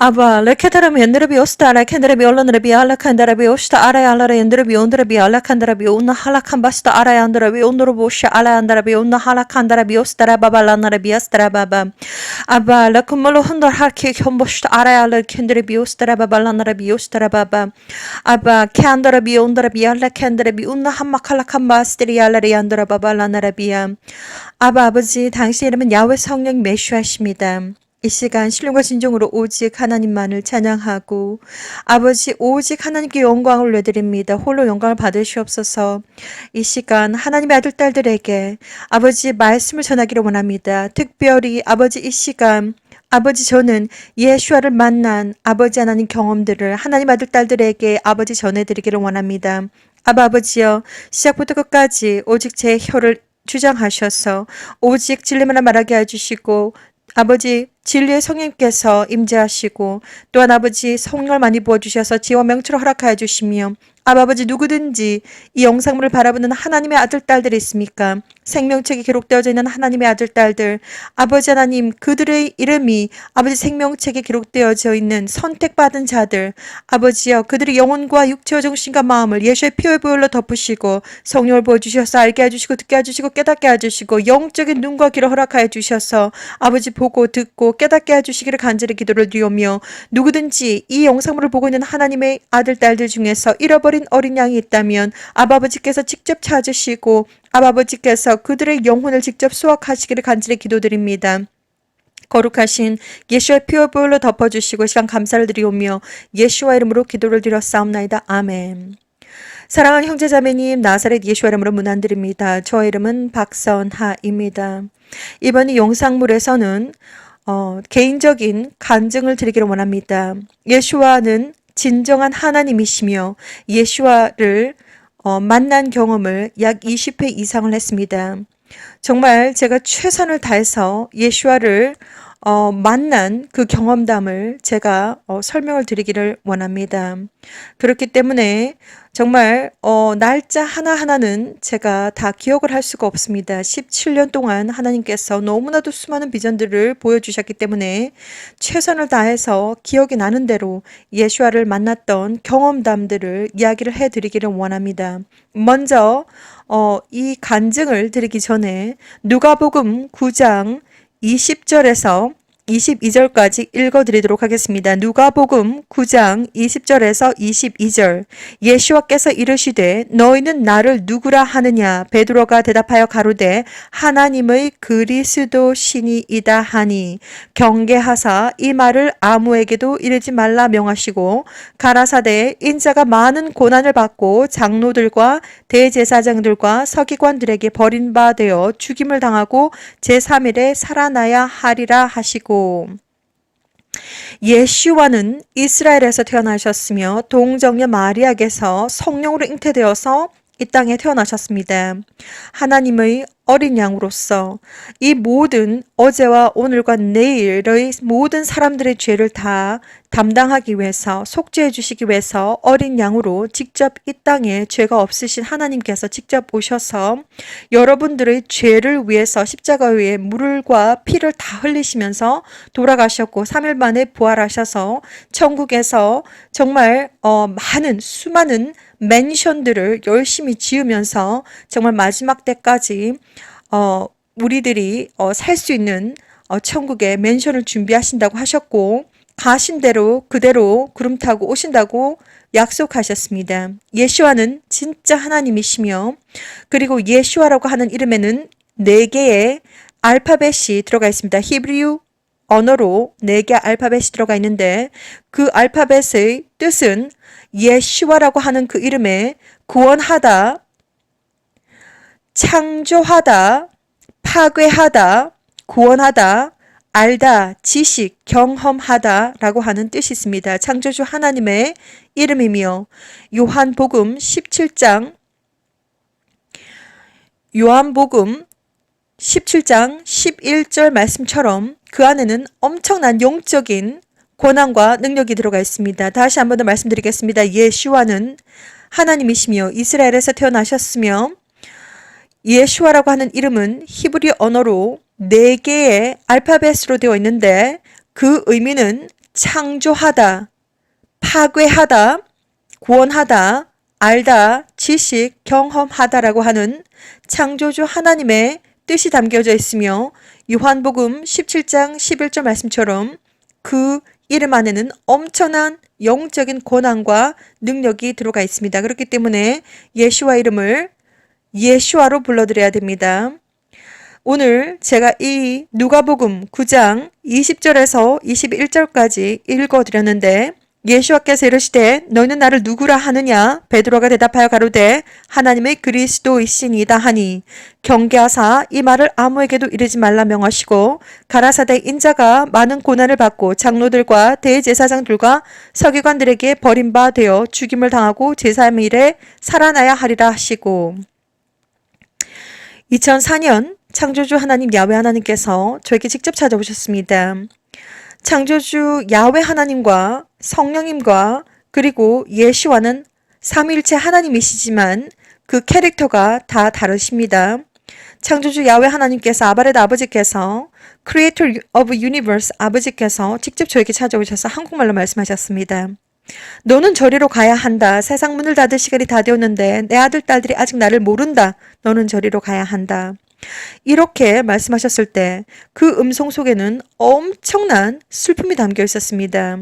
Aba leketara mendrebi ostara kendrebi olonrebi ala kendrebi osta ara ala rendrebi ondrebi ala kendrebi unna hala kambasta ara andrebi ondrobo sha ala andrebi unna hala kendrebi ostara baba lanrebi astara baba aba lakumolo hundar harke hombosta ara ala kendrebi ostara baba lanrebi ostara baba aba kendrebi ondrebi ala kendrebi unna hamma khala kambastri ala rendra baba lanrebi 아바 아버지 당신 이름은 야훼 성령 메시아십니다. 이 시간 신령과 진정으로 오직 하나님만을 찬양하고 아버지 오직 하나님께 영광을 올려드립니다. 홀로 영광을 받으시옵소서. 이 시간 하나님의 아들 딸들에게 아버지 말씀을 전하기를 원합니다. 특별히 아버지 이 시간 아버지 저는 예수와를 만난 아버지 하나님 경험들을 하나님 아들 딸들에게 아버지 전해드리기를 원합니다. 아버지여 시작부터 끝까지 오직 제 혀를 주장하셔서 오직 진리만 말하게 해주시고 아버지 진리의 성령께서 임재하시고 또한 아버지 성령을 많이 부어주셔서 지혜와 명철을 허락하여 주시며 아버지 누구든지 이 영상물을 바라보는 하나님의 아들 딸들이 있습니까? 생명책에 기록되어져 있는 하나님의 아들 딸들 아버지 하나님 그들의 이름이 아버지 생명책에 기록되어져 있는 선택받은 자들 아버지여 그들의 영혼과 육체와 정신과 마음을 예수의 피의 보혈로 덮으시고 성령을 부어주셔서 알게 해주시고 듣게 해주시고 깨닫게 해주시고 영적인 눈과 귀를 허락하여 주셔서 아버지 보고 듣고 깨닫게 해주시기를 간절히 기도를 드리오며 누구든지 이 영상물을 보고 있는 하나님의 아들 딸들 중에서 잃어버린 어린 양이 있다면 아버지께서 직접 찾으시고 아버지께서 그들의 영혼을 직접 수확하시기를 간절히 기도드립니다. 거룩하신 예수의 피와 보혈로 덮어주시고 시간 감사를 드리오며 예수와 이름으로 기도를 드렸사옵나이다. 아멘. 사랑하는 형제자매님 나사렛 예수와 이름으로 문안드립니다. 저의 이름은 박선하입니다. 이번 이 영상물에서는 개인적인 간증을 드리기를 원합니다. 예수와는 진정한 하나님이시며 예수와를 만난 경험을 약 20회 이상을 했습니다. 정말 제가 최선을 다해서 예수와를 만난 그 경험담을 제가 설명을 드리기를 원합니다. 그렇기 때문에 정말 날짜 하나하나는 제가 다 기억을 할 수가 없습니다. 17년 동안 하나님께서 너무나도 수많은 비전들을 보여주셨기 때문에 최선을 다해서 기억이 나는 대로 예수와를 만났던 경험담들을 이야기를 해드리기를 원합니다. 먼저 이 간증을 드리기 전에 누가복음 9장 20절에서 22절까지 읽어드리도록 하겠습니다. 누가복음 9장 20절에서 22절 예수와께서 이르시되 너희는 나를 누구라 하느냐 베드로가 대답하여 가로되 하나님의 그리스도시니이다 하니 경계하사 이 말을 아무에게도 이르지 말라 명하시고 가라사대 인자가 많은 고난을 받고 장로들과 대제사장들과 서기관들에게 버림받아 죽임을 당하고 제3일에 살아나야 하리라 하시고 예수와는 이스라엘에서 태어나셨으며 동정녀 마리아에게서 성령으로 잉태되어서 이 땅에 태어나셨습니다. 하나님의 어린 양으로서 이 모든 어제와 오늘과 내일의 모든 사람들의 죄를 다 담당하기 위해서 속죄해 주시기 위해서 어린 양으로 직접 이 땅에 죄가 없으신 하나님께서 직접 오셔서 여러분들의 죄를 위해서 십자가 위에 물과 피를 다 흘리시면서 돌아가셨고 3일 만에 부활하셔서 천국에서 정말 많은 수많은 맨션들을 열심히 지으면서 정말 마지막 때까지 우리들이 살 수 있는 천국에 맨션을 준비하신다고 하셨고 가신 대로 그대로 구름 타고 오신다고 약속하셨습니다. 예수와는 진짜 하나님이시며 그리고 예수와라고 하는 이름에는 4개의 알파벳이 들어가 있습니다. 히브리어 언어로 4개 알파벳이 들어가 있는데 그 알파벳의 뜻은 예수와라고 하는 그 이름에 구원하다, 창조하다, 파괴하다, 구원하다, 알다, 지식, 경험하다 라고 하는 뜻이 있습니다. 창조주 하나님의 이름이며 요한복음 17장 11절 말씀처럼 그 안에는 엄청난 영적인 권한과 능력이 들어가 있습니다. 다시 한 번 더 말씀드리겠습니다. 예수와는 하나님이시며 이스라엘에서 태어나셨으며 예수와라고 하는 이름은 히브리 언어로 4개의 알파벳으로 되어 있는데 그 의미는 창조하다, 파괴하다, 구원하다, 알다, 지식, 경험하다라고 하는 창조주 하나님의 뜻이 담겨져 있으며 요한복음 17장 11절 말씀처럼 그 이름 안에는 엄청난 영적인 권한과 능력이 들어가 있습니다. 그렇기 때문에 예수와 이름을 예수와로 불러드려야 됩니다. 오늘 제가 이 누가복음 9장 20절에서 21절까지 읽어드렸는데 예수와께서 이르시되 너희는 나를 누구라 하느냐? 베드로가 대답하여 가로되 하나님의 그리스도이시니이다 하니 경계하사 이 말을 아무에게도 이르지 말라 명하시고 가라사대 인자가 많은 고난을 받고 장로들과 대제사장들과 서기관들에게 버림바 되어 죽임을 당하고 제3일에 살아나야 하리라 하시고 2004년 창조주 하나님 야훼 하나님께서 저에게 직접 찾아오셨습니다. 창조주 야훼 하나님과 성령님과 그리고 예수와는 삼위일체 하나님이시지만 그 캐릭터가 다 다르십니다. 창조주 야훼 하나님께서 아바레드 아버지께서 Creator of Universe 아버지께서 직접 저에게 찾아오셔서 한국말로 말씀하셨습니다. 너는 저리로 가야 한다. 세상 문을 닫을 시간이 다 되었는데 내 아들 딸들이 아직 나를 모른다. 너는 저리로 가야 한다. 이렇게 말씀하셨을 때 그 음성 속에는 엄청난 슬픔이 담겨 있었습니다.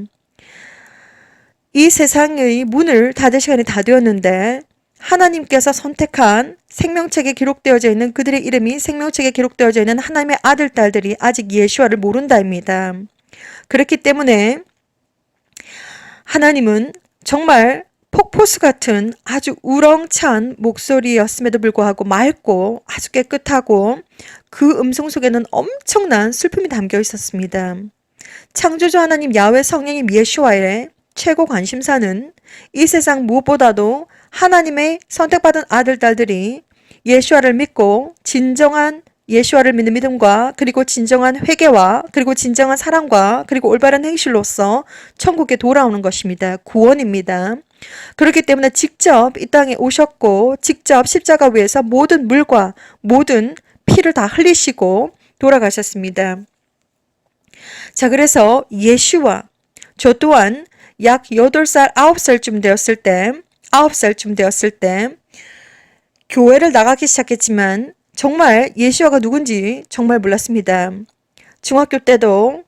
이 세상의 문을 닫을 시간이 다 되었는데 하나님께서 선택한 생명책에 기록되어져 있는 그들의 이름이 생명책에 기록되어져 있는 하나님의 아들 딸들이 아직 예수와를 모른다입니다. 그렇기 때문에 하나님은 정말 폭포수 같은 아주 우렁찬 목소리였음에도 불구하고 맑고 아주 깨끗하고 그 음성 속에는 엄청난 슬픔이 담겨 있었습니다. 창조주 하나님 야훼 성령님 예수와의 최고 관심사는 이 세상 무엇보다도 하나님의 선택받은 아들 딸들이 예수와를 믿고 진정한 예수와를 믿는 믿음과 그리고 진정한 회개와 그리고 진정한 사랑과 그리고 올바른 행실로서 천국에 돌아오는 것입니다. 구원입니다. 그렇기 때문에 직접 이 땅에 오셨고 직접 십자가 위에서 모든 물과 모든 피를 다 흘리시고 돌아가셨습니다. 자, 그래서 예수와 저 또한 약 8살, 9살쯤 되었을 때 교회를 나가기 시작했지만 정말 예수와가 누군지 정말 몰랐습니다. 중학교 때도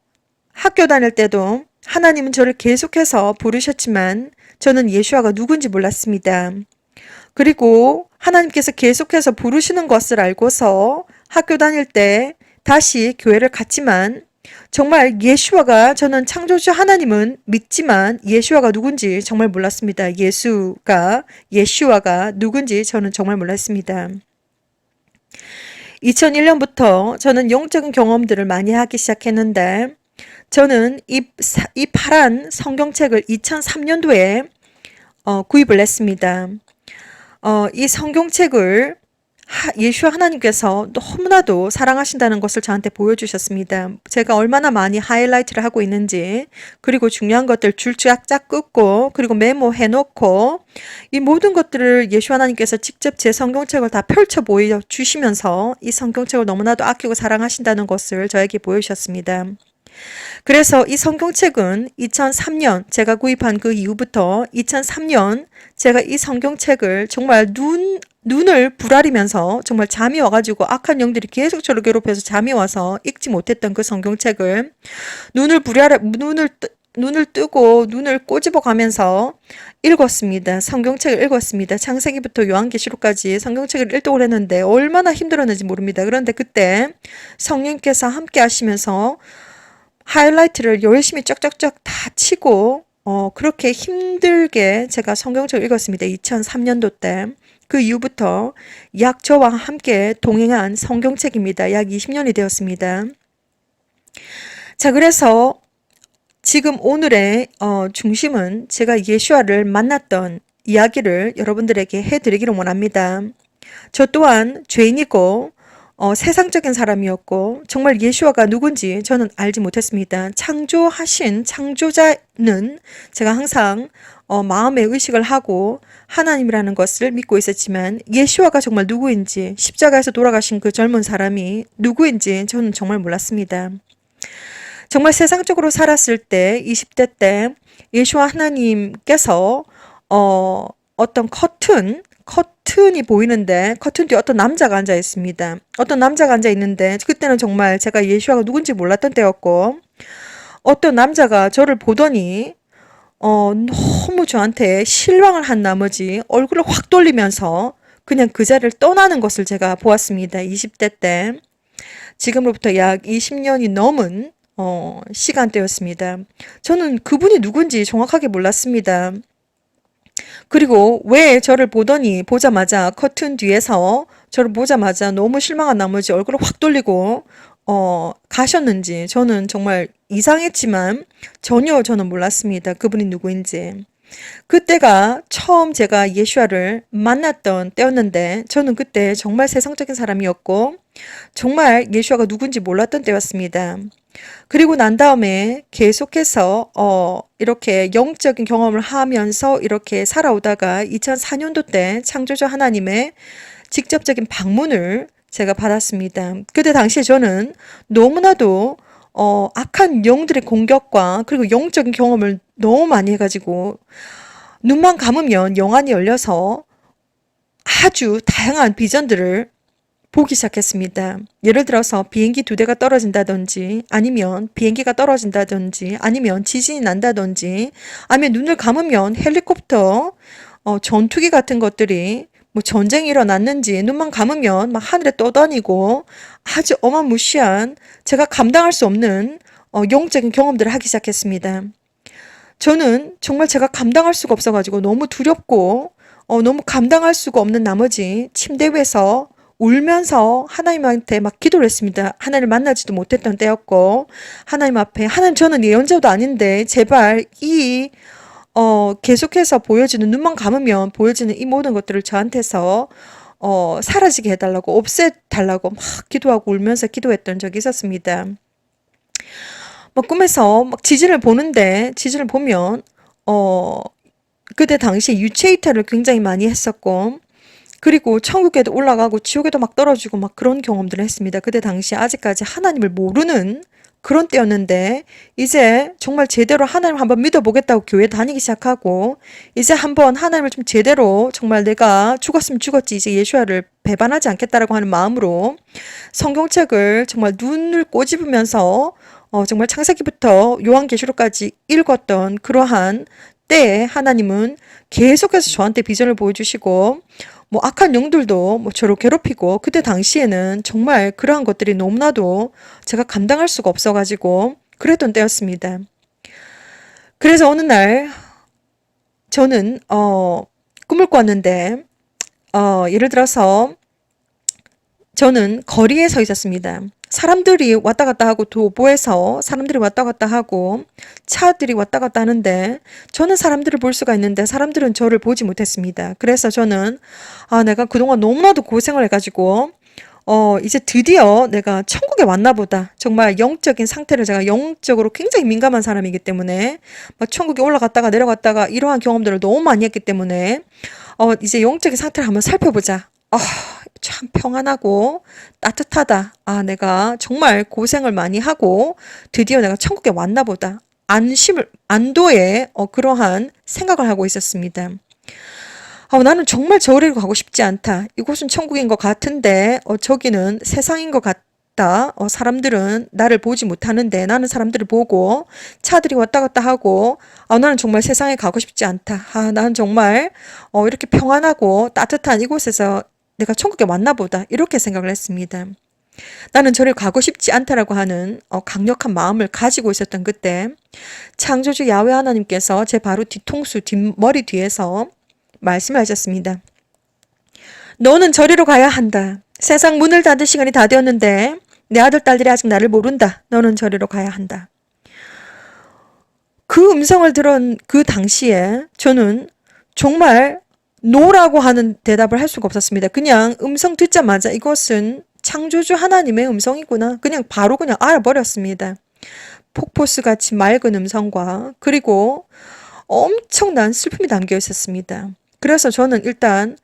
학교 다닐 때도 하나님은 저를 계속해서 부르셨지만 저는 예수와가 누군지 몰랐습니다. 그리고 하나님께서 계속해서 부르시는 것을 알고서 학교 다닐 때 다시 교회를 갔지만 정말 예수와가 저는 창조주 하나님은 믿지만 예수와가 누군지 정말 몰랐습니다. 예수와가 누군지 저는 정말 몰랐습니다. 2001년부터 저는 영적인 경험들을 많이 하기 시작했는데 저는 이 파란 성경책을 2003년도에 구입을 했습니다. 이 성경책을 예수 하나님께서 너무나도 사랑하신다는 것을 저한테 보여주셨습니다. 제가 얼마나 많이 하이라이트를 하고 있는지 그리고 중요한 것들 줄 쫙쫙 끊고 그리고 메모해놓고 이 모든 것들을 예수 하나님께서 직접 제 성경책을 다 펼쳐 보여주시면서 이 성경책을 너무나도 아끼고 사랑하신다는 것을 저에게 보여주셨습니다. 그래서 이 성경책은 2003년 제가 구입한 그 이후부터 2003년 제가 이 성경책을 정말 눈을 부라리면서 정말 잠이 와가지고 악한 영들이 계속 저를 괴롭혀서 잠이 와서 읽지 못했던 그 성경책을 눈을 뜨고 눈을 꼬집어 가면서 읽었습니다. 성경책을 읽었습니다. 창세기부터 요한계시록까지 성경책을 읽도록 했는데 얼마나 힘들었는지 모릅니다. 그런데 그때 성령님께서 함께 하시면서 하이라이트를 열심히 쫙쫙쫙 다 치고 그렇게 힘들게 제가 성경책을 읽었습니다. 2003년도 때. 그 이후부터 약 저와 함께 동행한 성경책입니다. 약 20년이 되었습니다. 자, 그래서 지금 오늘의 중심은 제가 예수와를 만났던 이야기를 여러분들에게 해드리기를 원합니다. 저 또한 죄인이고 세상적인 사람이었고 정말 예수와가 누군지 저는 알지 못했습니다. 창조하신 창조자는 제가 항상 마음에 의식을 하고 하나님이라는 것을 믿고 있었지만 예수와가 정말 누구인지 십자가에서 돌아가신 그 젊은 사람이 누구인지 저는 정말 몰랐습니다. 정말 세상적으로 살았을 때 20대 때 예수와 하나님께서 어떤 커튼이 보이는데 커튼 뒤에 어떤 남자가 앉아 있습니다. 어떤 남자가 앉아 있는데 그때는 정말 제가 예수와가 누군지 몰랐던 때였고 어떤 남자가 저를 보더니 너무 저한테 실망을 한 나머지 얼굴을 확 돌리면서 그냥 그 자리를 떠나는 것을 제가 보았습니다. 20대 때. 지금으로부터 약 20년이 넘은 시간대였습니다. 저는 그분이 누군지 정확하게 몰랐습니다. 그리고 왜 저를 보자마자 커튼 뒤에서 저를 보자마자 너무 실망한 나머지 얼굴을 확 돌리고 가셨는지 저는 정말 이상했지만 전혀 저는 몰랐습니다. 그분이 누구인지. 그때가 처음 제가 예수와를 만났던 때였는데 저는 그때 정말 세상적인 사람이었고 정말 예수와가 누군지 몰랐던 때였습니다. 그리고 난 다음에 계속해서 이렇게 영적인 경험을 하면서 이렇게 살아오다가 2004년도 때 창조주 하나님의 직접적인 방문을 제가 받았습니다. 그때 당시에 저는 너무나도 악한 영들의 공격과 그리고 영적인 경험을 너무 많이 해가지고 눈만 감으면 영안이 열려서 아주 다양한 비전들을 보기 시작했습니다. 예를 들어서 비행기 2대가 떨어진다든지 아니면 비행기가 떨어진다든지 아니면 지진이 난다든지 아니면 눈을 감으면 헬리콥터 전투기 같은 것들이 뭐 전쟁이 일어났는지 눈만 감으면 막 하늘에 떠다니고 아주 어마무시한 제가 감당할 수 없는 영적인 경험들을 하기 시작했습니다. 저는 정말 제가 감당할 수가 없어가지고 너무 두렵고 너무 감당할 수가 없는 나머지 침대 위에서 울면서 하나님한테 막 기도를 했습니다. 하나님을 만나지도 못했던 때였고 하나님 앞에 하나님 저는 예언자도 아닌데 제발 계속해서 보여지는 눈만 감으면 보여지는 이 모든 것들을 저한테서 사라지게 해달라고 없애달라고 막 기도하고 울면서 기도했던 적이 있었습니다. 뭐 꿈에서 막 지진을 보면 그때 당시에 유체 이탈을 굉장히 많이 했었고 그리고 천국에도 올라가고 지옥에도 막 떨어지고 막 그런 경험들을 했습니다. 그때 당시에 아직까지 하나님을 모르는 그런 때였는데 이제 정말 제대로 하나님 한번 믿어보겠다고 교회 다니기 시작하고 이제 한번 하나님을 좀 제대로 정말 내가 죽었으면 죽었지 이제 예수야를 배반하지 않겠다라고 하는 마음으로 성경책을 정말 눈을 꼬집으면서 정말 창세기부터 요한계시록까지 읽었던 그러한 때에 하나님은 계속해서 저한테 비전을 보여주시고 뭐 악한 영들도 뭐 저를 괴롭히고 그때 당시에는 정말 그러한 것들이 너무나도 제가 감당할 수가 없어가지고 그랬던 때였습니다. 그래서 어느 날 저는 꿈을 꿨는데 예를 들어서 저는 거리에 서 있었습니다. 사람들이 왔다 갔다 하고 도보에서 사람들이 왔다 갔다 하고 차들이 왔다 갔다 하는데 저는 사람들을 볼 수가 있는데 사람들은 저를 보지 못했습니다. 그래서 저는 내가 그동안 너무나도 고생을 해가지고 이제 드디어 내가 천국에 왔나 보다. 정말 영적인 상태를 제가 영적으로 굉장히 민감한 사람이기 때문에 막 천국에 올라갔다가 내려갔다가 이러한 경험들을 너무 많이 했기 때문에 이제 영적인 상태를 한번 살펴보자. 참 평안하고 따뜻하다. 내가 정말 고생을 많이 하고 드디어 내가 천국에 왔나 보다. 안도의 그러한 생각을 하고 있었습니다. 나는 정말 저리로 가고 싶지 않다. 이곳은 천국인 것 같은데 저기는 세상인 것 같다. 사람들은 나를 보지 못하는데 나는 사람들을 보고 차들이 왔다 갔다 하고 나는 정말 세상에 가고 싶지 않다. 나는 정말 이렇게 평안하고 따뜻한 이곳에서 내가 천국에 왔나 보다 이렇게 생각을 했습니다. 나는 저를 가고 싶지 않다라고 하는 강력한 마음을 가지고 있었던 그때 창조주 야훼 하나님께서 제 바로 뒷머리 뒤에서 말씀을 하셨습니다. 너는 저리로 가야 한다. 세상 문을 닫을 시간이 다 되었는데 내 아들 딸들이 아직 나를 모른다. 너는 저리로 가야 한다. 그 음성을 들은 그 당시에 저는 정말 노라고 하는 대답을 할 수가 없었습니다. 그냥 음성 듣자마자 이것은 창조주 하나님의 음성이구나. 바로 알아버렸습니다. 폭포수같이 맑은 음성과 그리고 엄청난 슬픔이 담겨 있었습니다. 그래서 저는 일단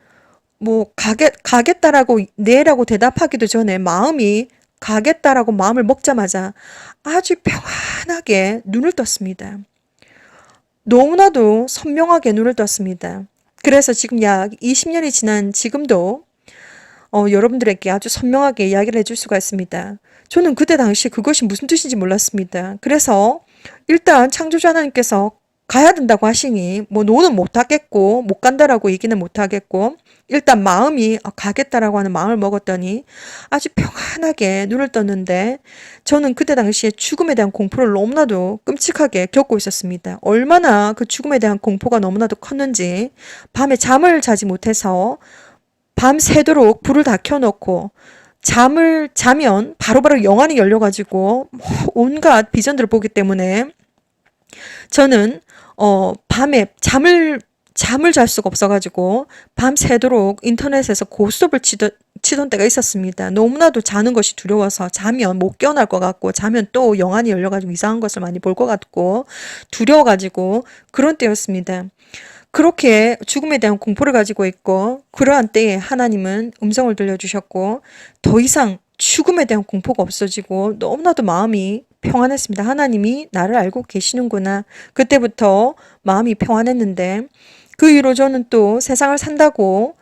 가겠다라고 네라고 대답하기도 전에 마음이 가겠다라고 마음을 먹자마자 아주 평안하게 눈을 떴습니다. 너무나도 선명하게 눈을 떴습니다. 그래서 지금 약 20년이 지난 지금도 여러분들에게 아주 선명하게 이야기를 해줄 수가 있습니다. 저는 그때 당시 그것이 무슨 뜻인지 몰랐습니다. 그래서 일단 창조주 하나님께서 가야 된다고 하시니 뭐 노는 못하겠고 못 간다라고 얘기는 못하겠고 일단 마음이 가겠다라고 하는 마음을 먹었더니 아주 평안하게 눈을 떴는데 저는 그때 당시에 죽음에 대한 공포를 너무나도 끔찍하게 겪고 있었습니다. 얼마나 그 죽음에 대한 공포가 너무나도 컸는지 밤에 잠을 자지 못해서 밤새도록 불을 다 켜놓고 잠을 자면 바로바로 영안이 열려가지고 온갖 비전들을 보기 때문에 저는 밤에 잠을 잘 수가 없어가지고 밤새도록 인터넷에서 고스톱을 치던 때가 있었습니다. 너무나도 자는 것이 두려워서 자면 못 깨어날 것 같고 자면 또 영안이 열려가지고 이상한 것을 많이 볼 것 같고 두려워가지고 그런 때였습니다. 그렇게 죽음에 대한 공포를 가지고 있고 그러한 때에 하나님은 음성을 들려주셨고 더 이상 죽음에 대한 공포가 없어지고 너무나도 마음이 평안했습니다. 하나님이 나를 알고 계시는구나. 그때부터 마음이 평안했는데 그 이후로 저는 또 세상을 산다고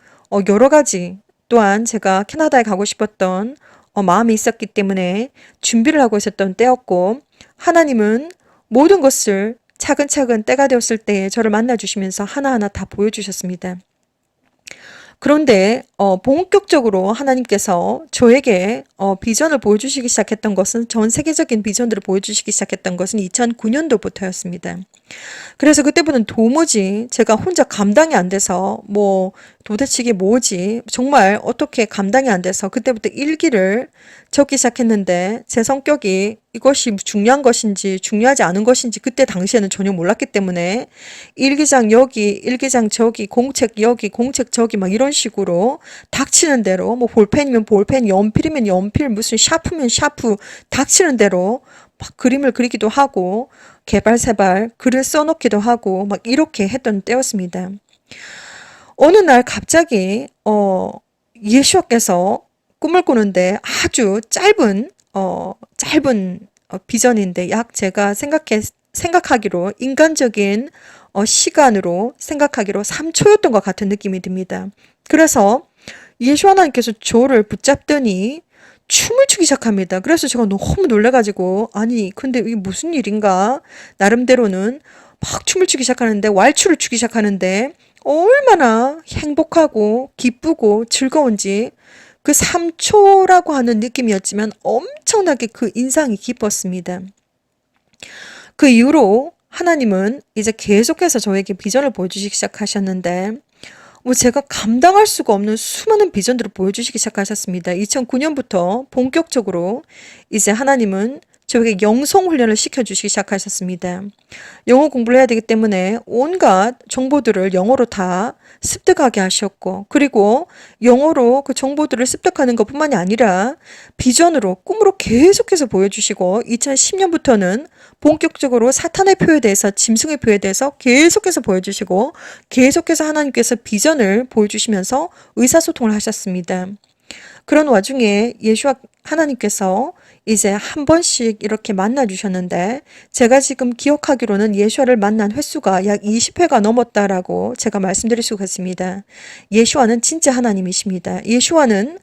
여러 가지 또한 제가 캐나다에 가고 싶었던 마음이 있었기 때문에 준비를 하고 있었던 때였고 하나님은 모든 것을 차근차근 때가 되었을 때에 저를 만나주시면서 하나하나 다 보여주셨습니다. 그런데 본격적으로 하나님께서 저에게 비전을 보여주시기 시작했던 것은 전 세계적인 비전들을 보여주시기 시작했던 것은 2009년도부터였습니다. 그래서 그때부터는 도무지 제가 혼자 감당이 안 돼서 뭐 도대체 이게 뭐지 정말 어떻게 감당이 안 돼서 그때부터 일기를 적기 시작했는데 제 성격이 이것이 중요한 것인지 중요하지 않은 것인지 그때 당시에는 전혀 몰랐기 때문에 일기장 여기 일기장 저기 공책 여기 공책 저기 막 이런 식으로 닥치는 대로 뭐 볼펜이면 볼펜 연필이면 연필 무슨 샤프면 샤프 닥치는 대로 막 그림을 그리기도 하고 개발세발 글을 써놓기도 하고 막 이렇게 했던 때였습니다. 어느 날 갑자기 예수께서 꿈을 꾸는데 아주 짧은 비전인데 약 제가 생각하기로 인간적인 시간으로 생각하기로 3초였던 것 같은 느낌이 듭니다. 그래서 예수 하나님께서 저를 붙잡더니 춤을 추기 시작합니다. 그래서 제가 너무 놀래가지고 아니 근데 이게 무슨 일인가 나름대로는 막 춤을 추기 시작하는데 왈츠를 추기 시작하는데 얼마나 행복하고 기쁘고 즐거운지 그 3초라고 하는 느낌이었지만 엄청나게 그 인상이 깊었습니다. 그 이후로 하나님은 이제 계속해서 저에게 비전을 보여주시기 시작하셨는데 뭐 제가 감당할 수가 없는 수많은 비전들을 보여주시기 시작하셨습니다. 2009년부터 본격적으로 이제 하나님은 저에게 영성 훈련을 시켜주시기 시작하셨습니다. 영어 공부를 해야 되기 때문에 온갖 정보들을 영어로 다 습득하게 하셨고 그리고 영어로 그 정보들을 습득하는 것뿐만이 아니라 비전으로 꿈으로 계속해서 보여주시고 2010년부터는 본격적으로 사탄의 표에 대해서 짐승의 표에 대해서 계속해서 보여주시고 계속해서 하나님께서 비전을 보여주시면서 의사소통을 하셨습니다. 그런 와중에 예수와 하나님께서 이제 한 번씩 이렇게 만나주셨는데 제가 지금 기억하기로는 예수와를 만난 횟수가 약 20회가 넘었다라고 제가 말씀드릴 수가 있습니다. 예수와는 진짜 하나님이십니다. 예수와는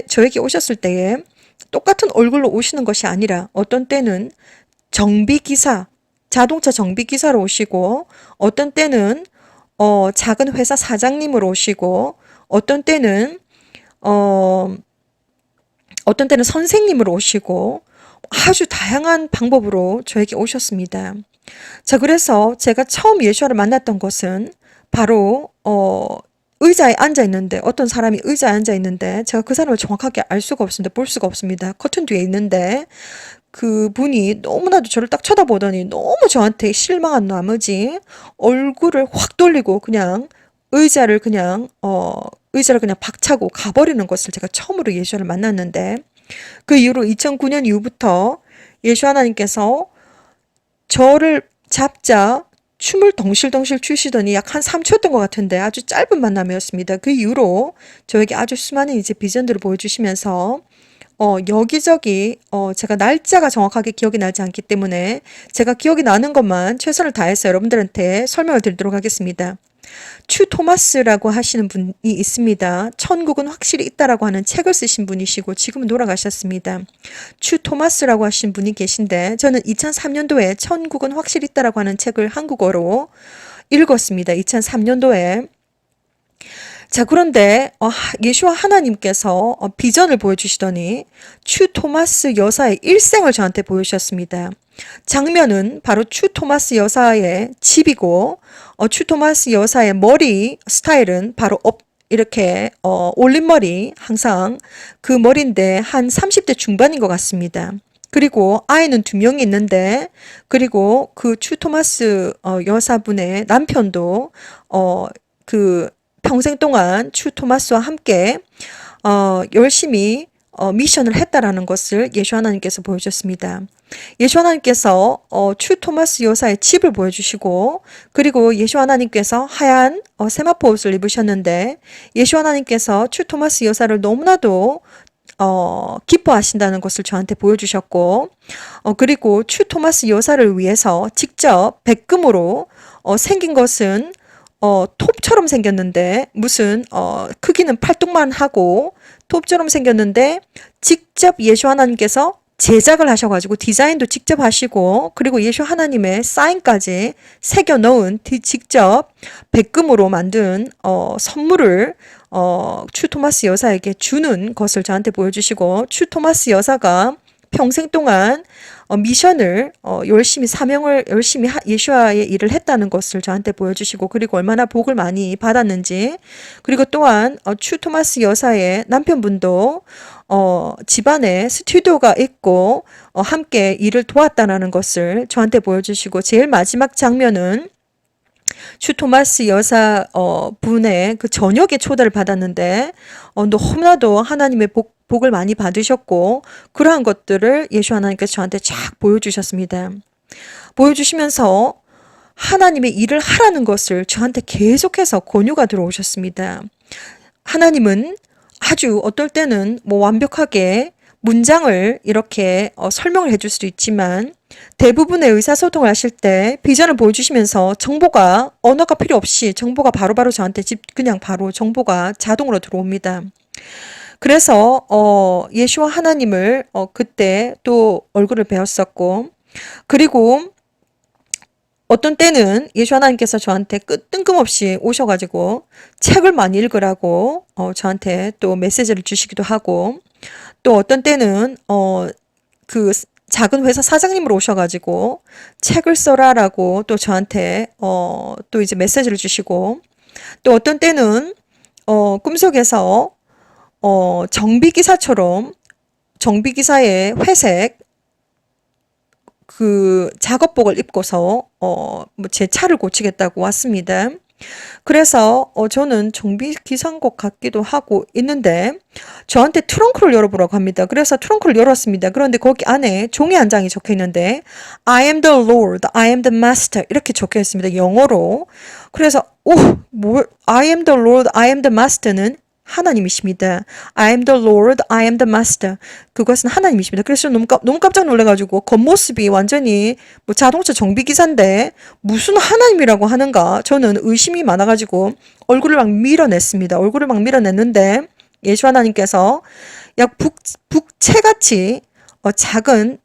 저에게 오셨을 때에 똑같은 얼굴로 오시는 것이 아니라 어떤 때는 정비기사, 자동차 정비기사로 오시고 어떤 때는 작은 회사 사장님으로 오시고 어떤 때는 선생님으로 오시고 아주 다양한 방법으로 저에게 오셨습니다. 자, 그래서 제가 처음 예수와를 만났던 것은 바로 의자에 앉아 있는데 어떤 사람이 의자에 앉아 있는데 제가 그 사람을 정확하게 알 수가 없습니다. 볼 수가 없습니다. 커튼 뒤에 있는데 그분이 너무나도 저를 딱 쳐다보더니 너무 저한테 실망한 나머지 얼굴을 확 돌리고 그냥 의자를 그냥 박차고 가버리는 것을 제가 처음으로 예수를 만났는데 그 이후로 2009년 이후부터 예수 하나님께서 저를 잡자 춤을 덩실덩실 추시더니 약 한 3초였던 것 같은데 아주 짧은 만남이었습니다. 그 이후로 저에게 아주 수많은 이제 비전들을 보여주시면서 여기저기 제가 날짜가 정확하게 기억이 나지 않기 때문에 제가 기억이 나는 것만 최선을 다해서 여러분들한테 설명을 드리도록 하겠습니다. 추 토마스라고 하시는 분이 있습니다. 천국은 확실히 있다라고 하는 책을 쓰신 분이시고 지금은 돌아가셨습니다. 추 토마스라고 하신 분이 계신데 저는 2003년도에 천국은 확실히 있다라고 하는 책을 한국어로 읽었습니다. 2003년도에. 자, 그런데 예수와 하나님께서 비전을 보여주시더니 추 토마스 여사의 일생을 저한테 보여주셨습니다. 장면은 바로 추 토마스 여사의 집이고 추 토마스 여사의 머리 스타일은 바로 이렇게 올린 머리, 항상 그 머리인데 한 30대 중반인 것 같습니다. 그리고 아이는 2명이 있는데, 그리고 그 추 토마스 여사분의 남편도 그 평생 동안 추 토마스와 함께 열심히 미션을 했다라는 것을 예수 하나님께서 보여주셨습니다. 예수 하나님께서 추 토마스 여사의 집을 보여주시고, 그리고 예수 하나님께서 하얀 세마포 옷을 입으셨는데, 예수 하나님께서 추 토마스 여사를 너무나도 기뻐하신다는 것을 저한테 보여주셨고, 그리고 추 토마스 여사를 위해서 직접 백금으로 생긴 것은 톱처럼 생겼는데, 무슨 크기는 팔뚝만 하고 톱처럼 생겼는데 직접 예수 하나님께서 제작을 하셔가지고 디자인도 직접 하시고, 그리고 예수 하나님의 사인까지 새겨 넣은 직접 백금으로 만든 선물을 추 토마스 여사에게 주는 것을 저한테 보여주시고, 추 토마스 여사가 평생 동안 미션을 열심히 사명을 열심히 예수와의 일을 했다는 것을 저한테 보여주시고, 그리고 얼마나 복을 많이 받았는지, 그리고 또한 추 토마스 여사의 남편분도 집안에 스튜디오가 있고 함께 일을 도왔다는 것을 저한테 보여주시고, 제일 마지막 장면은 추 토마스 여사 분의 그 저녁에 초대를 받았는데 너무나도 하나님의 복을 많이 받으셨고, 그러한 것들을 예수 하나님께서 저한테 쫙 보여주셨습니다. 보여주시면서 하나님의 일을 하라는 것을 저한테 계속해서 권유가 들어오셨습니다. 하나님은 아주 어떨 때는 뭐 완벽하게 문장을 이렇게 설명을 해줄 수도 있지만, 대부분의 의사소통을 하실 때 비전을 보여주시면서 정보가, 언어가 필요 없이 정보가 바로바로 저한테 그냥 바로 정보가 자동으로 들어옵니다. 그래서 예수와 하나님을 그때 또 얼굴을 배웠었고, 그리고 어떤 때는 예수 하나님께서 저한테 뜬금없이 오셔가지고 책을 많이 읽으라고 저한테 또 메시지를 주시기도 하고, 또 어떤 때는 그 작은 회사 사장님으로 오셔가지고 책을 써라라고 또 저한테 또 이제 메시지를 주시고, 또 어떤 때는 꿈속에서 정비기사처럼 정비기사의 회색 그 작업복을 입고서 제 차를 고치겠다고 왔습니다. 그래서 저는 정비기사인 것 같기도 하고 있는데 저한테 트렁크를 열어보라고 합니다. 그래서 트렁크를 열었습니다. 그런데 거기 안에 종이 한 장이 적혀 있는데 I am the Lord, I am the Master 이렇게 적혀 있습니다. 영어로. 그래서 I am the Lord, I am the Master는 하나님이십니다. I am the Lord, I am the Master. 그것은 하나님이십니다. 그래서 너무 깜짝 놀라가지고 겉모습이 완전히 뭐 자동차 정비기사인데 무슨 하나님이라고 하는가. 저는 의심이 많아가지고 얼굴을 막 밀어냈습니다. 얼굴을 막 밀어냈는데 예수 하나님께서 약 북채같이 작은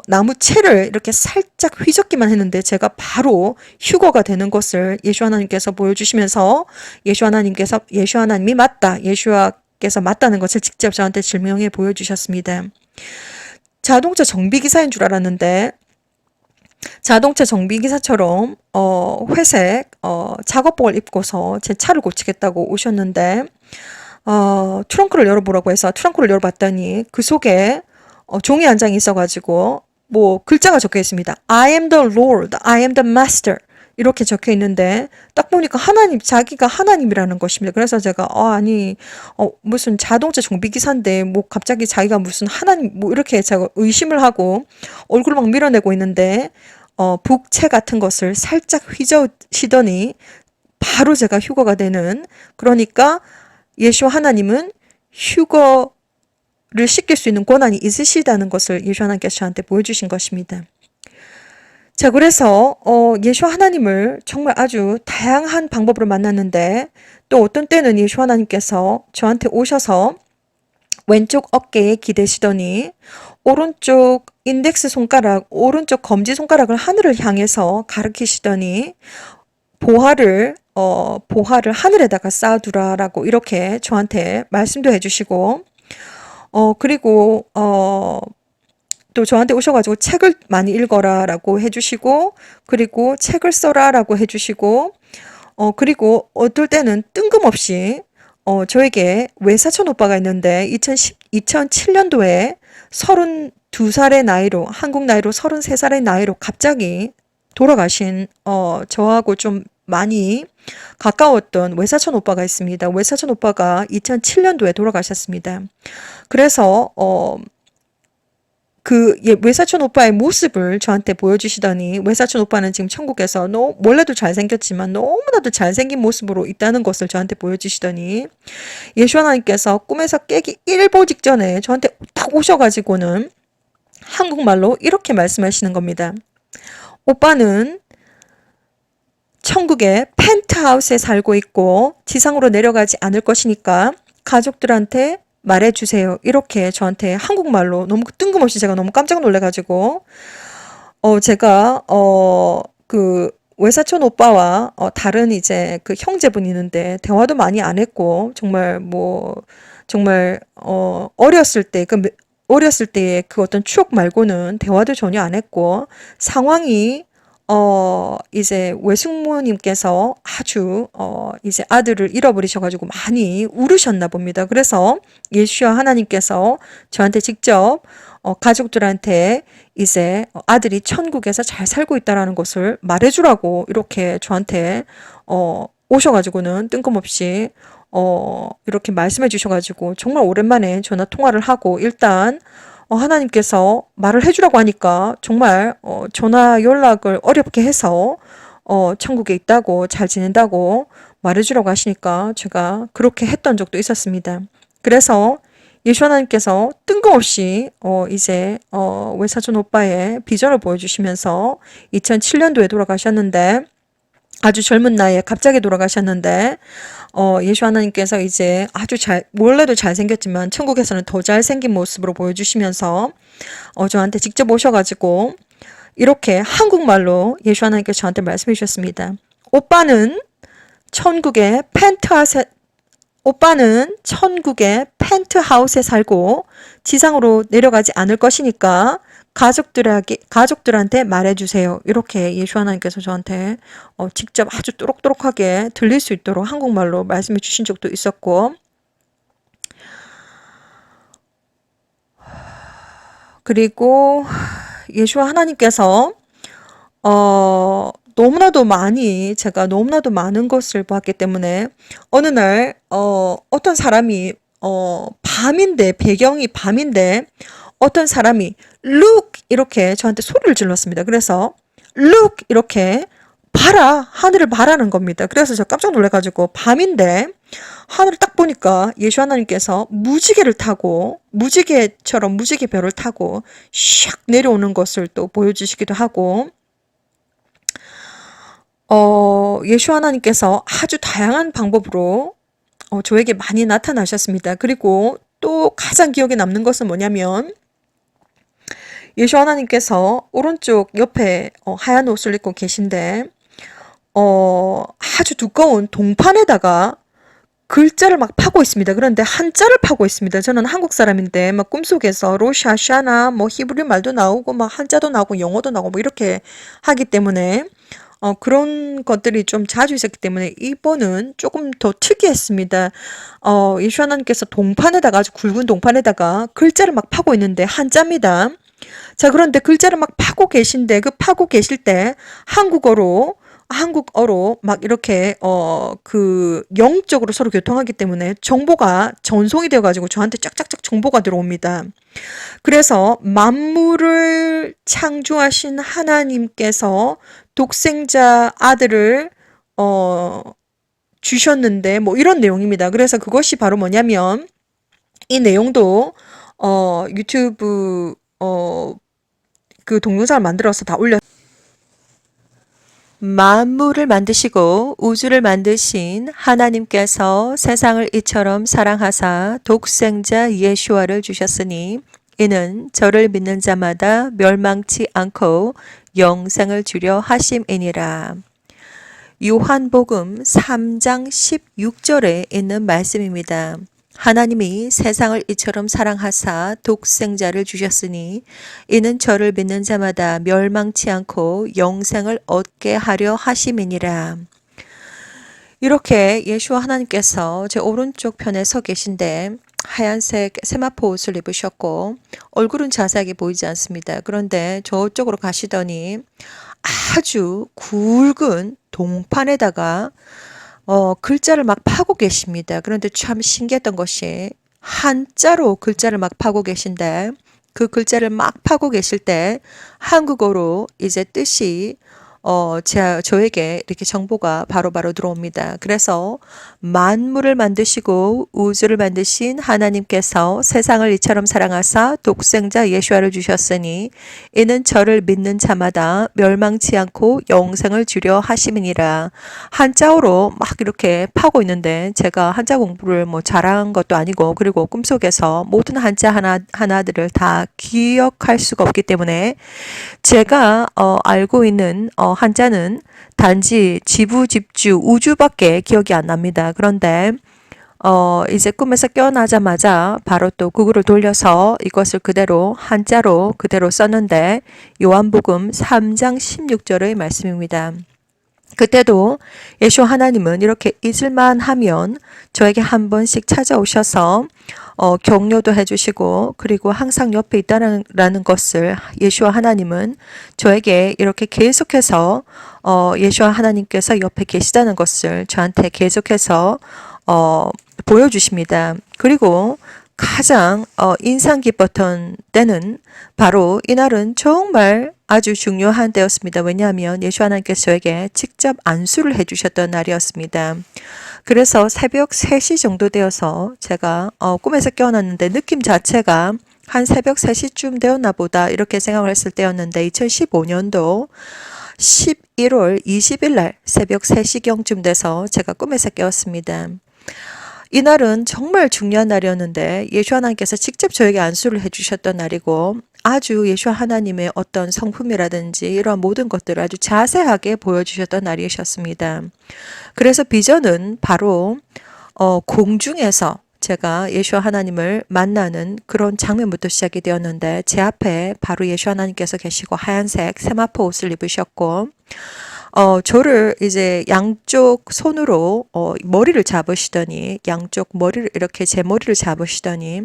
나무채를 이렇게 살짝 휘젓기만 했는데 제가 바로 휴거가 되는 것을 예수 하나님께서 보여주시면서 예수 하나님이 맞다, 예수께서 맞다는 것을 직접 저한테 증명해 보여주셨습니다. 자동차 정비기사인 줄 알았는데 자동차 정비기사처럼 회색 작업복을 입고서 제 차를 고치겠다고 오셨는데 트렁크를 열어보라고 해서 트렁크를 열어봤더니 그 속에 종이 한 장이 있어가지고 뭐 글자가 적혀 있습니다. I am the Lord, I am the Master 이렇게 적혀 있는데 딱 보니까 자기가 하나님이라는 것입니다. 그래서 제가 무슨 자동차 정비기사인데 뭐 갑자기 자기가 무슨 하나님 뭐 이렇게 제가 의심을 하고 얼굴을 막 밀어내고 있는데 북채 같은 것을 살짝 휘저으시더니 바로 제가 휴거가 되는, 그러니까 예수 하나님은 휴거 씻길 수 있는 권한이 있으시다는 것을 예수 하나님께서 저한테 보여주신 것입니다. 자, 그래서 예수 하나님을 정말 아주 다양한 방법으로 만났는데 또 어떤 때는 예수 하나님께서 저한테 오셔서 왼쪽 어깨에 기대시더니 오른쪽 인덱스 손가락, 오른쪽 검지 손가락을 하늘을 향해서 가리키시더니 보화를 하늘에다가 쌓아두라라고 이렇게 저한테 말씀도 해주시고 그리고 또 저한테 오셔가지고 책을 많이 읽어라라고 해주시고 그리고 책을 써라라고 해주시고 그리고 어떨 때는 뜬금없이 저에게 외사촌 오빠가 있는데 2007년도에 32살의 나이로 한국 나이로 33살의 나이로 갑자기 돌아가신 저하고 좀 많이 가까웠던 외사촌 오빠가 있습니다. 외사촌 오빠가 2007년도에 돌아가셨습니다. 그래서 외사촌 오빠의 모습을 저한테 보여주시더니 외사촌 오빠는 지금 천국에서 원래도 잘생겼지만 너무나도 잘생긴 모습으로 있다는 것을 저한테 보여주시더니 예수 하나님께서 꿈에서 깨기 일보 직전에 저한테 딱 오셔가지고는 한국말로 이렇게 말씀하시는 겁니다. 오빠는 천국의 펜트하우스에 살고 있고 지상으로 내려가지 않을 것이니까 가족들한테 말해주세요. 이렇게 저한테 한국말로 너무 뜬금없이 제가 너무 깜짝 놀래가지고 제가 그 외사촌 오빠와 다른 이제 그 형제분이 있는데 대화도 많이 안 했고 정말 어렸을 때의 그 어떤 추억 말고는 대화도 전혀 안 했고 상황이 이제 외숙모님께서 아주 이제 아들을 잃어버리셔가지고 많이 울으셨나 봅니다. 그래서 예수와 하나님께서 저한테 직접 가족들한테 이제 아들이 천국에서 잘 살고 있다라는 것을 말해주라고 이렇게 저한테 오셔가지고는 뜬금없이 이렇게 말씀해 주셔가지고 정말 오랜만에 전화 통화를 하고 일단 하나님께서 말을 해주라고 하니까 정말 전화 연락을 어렵게 해서 천국에 있다고 잘 지낸다고 말해주라고 하시니까 제가 그렇게 했던 적도 있었습니다. 그래서 예수 하나님께서 뜬금없이 이제 외사촌 오빠의 비전을 보여주시면서 2007년도에 돌아가셨는데 아주 젊은 나이에 갑자기 돌아가셨는데 예수 하나님께서 이제 아주 원래도 잘생겼지만 천국에서는 더 잘생긴 모습으로 보여주시면서 저한테 직접 오셔가지고 이렇게 한국말로 예수 하나님께서 저한테 말씀해 주셨습니다. 오빠는 천국의 펜트하우스에 살고 지상으로 내려가지 않을 것이니까 가족들한테 말해주세요. 이렇게 예수 하나님께서 저한테 직접 아주 또록또록하게 들릴 수 있도록 한국말로 말씀해 주신 적도 있었고 그리고 예수 하나님께서 제가 너무나도 많은 것을 보았기 때문에 어느 날 어떤 사람이 배경이 밤인데 어떤 사람이 look 이렇게 저한테 소리를 질렀습니다. 그래서 look 이렇게 봐라 하늘을 봐라는 겁니다. 그래서 저 깜짝 놀래가지고 밤인데 하늘을 딱 보니까 예수 하나님께서 무지개처럼 무지개별을 타고 샥 내려오는 것을 또 보여주시기도 하고 예수 하나님께서 아주 다양한 방법으로 저에게 많이 나타나셨습니다. 그리고 또 가장 기억에 남는 것은 뭐냐면 예수 하나님께서 오른쪽 옆에 하얀 옷을 입고 계신데 아주 두꺼운 동판에다가 글자를 막 파고 있습니다. 그런데 한자를 파고 있습니다. 저는 한국 사람인데 막 꿈속에서 로샤샤나 히브리 말도 나오고 막 한자도 나오고 영어도 나오고 뭐 이렇게 하기 때문에 그런 것들이 좀 자주 있었기 때문에 이번은 조금 더 특이했습니다. 예수 하나님께서 아주 굵은 동판에다가 글자를 막 파고 있는데 한자입니다. 자, 그런데 글자를 막 파고 계신데 그 파고 계실 때 한국어로 막 이렇게 그 영적으로 서로 교통하기 때문에 정보가 전송이 되어 가지고 저한테 쫙쫙쫙 정보가 들어옵니다. 그래서 만물을 창조하신 하나님께서 독생자 아들을 주셨는데 뭐 이런 내용입니다. 그래서 그것이 바로 뭐냐면 이 내용도 유튜브 그 동영상을 만들어서 다 올려. 만물을 만드시고 우주를 만드신 하나님께서 세상을 이처럼 사랑하사 독생자 예수와를 주셨으니 이는 저를 믿는 자마다 멸망치 않고 영생을 주려 하심이니라. 요한복음 3장 16절에 있는 말씀입니다. 하나님이 세상을 이처럼 사랑하사 독생자를 주셨으니 이는 저를 믿는 자마다 멸망치 않고 영생을 얻게 하려 하심이니라. 이렇게 예수와 하나님께서 제 오른쪽 편에 서 계신데 하얀색 세마포 옷을 입으셨고 얼굴은 자세하게 보이지 않습니다. 그런데 저쪽으로 가시더니 아주 굵은 동판에다가 글자를 막 파고 계십니다. 그런데 참 신기했던 것이 한자로 글자를 막 파고 계신데 그 글자를 막 파고 계실 때 한국어로 이제 뜻이 저에게 이렇게 정보가 바로바로 들어옵니다. 그래서 만물을 만드시고 우주를 만드신 하나님께서 세상을 이처럼 사랑하사 독생자 예수와를 주셨으니 이는 저를 믿는 자마다 멸망치 않고 영생을 주려 하심이니라. 한자어로 막 이렇게 파고 있는데 제가 한자 공부를 뭐 잘한 것도 아니고 그리고 꿈속에서 모든 한자 하나들을 다 기억할 수가 없기 때문에 제가 알고 있는 한자는 단지 지부, 집주, 우주밖에 기억이 안 납니다. 그런데 이제 꿈에서 깨어나자마자 바로 또 구글을 돌려서 이것을 그대로 한자로 그대로 썼는데 요한복음 3장 16절의 말씀입니다. 그때도 예수 하나님은 이렇게 잊을만 하면 저에게 한 번씩 찾아오셔서 격려도 해주시고 그리고 항상 옆에 있다라는 것을 예수와 하나님은 저에게 이렇게 계속해서 예수와 하나님께서 옆에 계시다는 것을 저한테 계속해서 보여주십니다. 그리고 가장 인상 깊었던 때는 바로 이날은 정말 아주 중요한 때였습니다. 왜냐하면 예수 하나님께서 저에게 직접 안수를 해주셨던 날이었습니다. 그래서 새벽 3시 정도 되어서 제가 꿈에서 깨어났는데 느낌 자체가 한 새벽 3시쯤 되었나 보다 이렇게 생각을 했을 때였는데 2015년도 11월 20일 날 새벽 3시경쯤 돼서 제가 꿈에서 깨었습니다. 이날은 정말 중요한 날이었는데 예수 하나님께서 직접 저에게 안수를 해주셨던 날이고 아주 예수 하나님의 어떤 성품이라든지 이러한 모든 것들을 아주 자세하게 보여주셨던 날이셨습니다. 그래서 비전은 바로 공중에서 제가 예수 하나님을 만나는 그런 장면부터 시작이 되었는데 제 앞에 바로 예수 하나님께서 계시고 하얀색 세마포 옷을 입으셨고 저를 이제 양쪽 손으로 머리를 잡으시더니 양쪽 머리를 이렇게 제 머리를 잡으시더니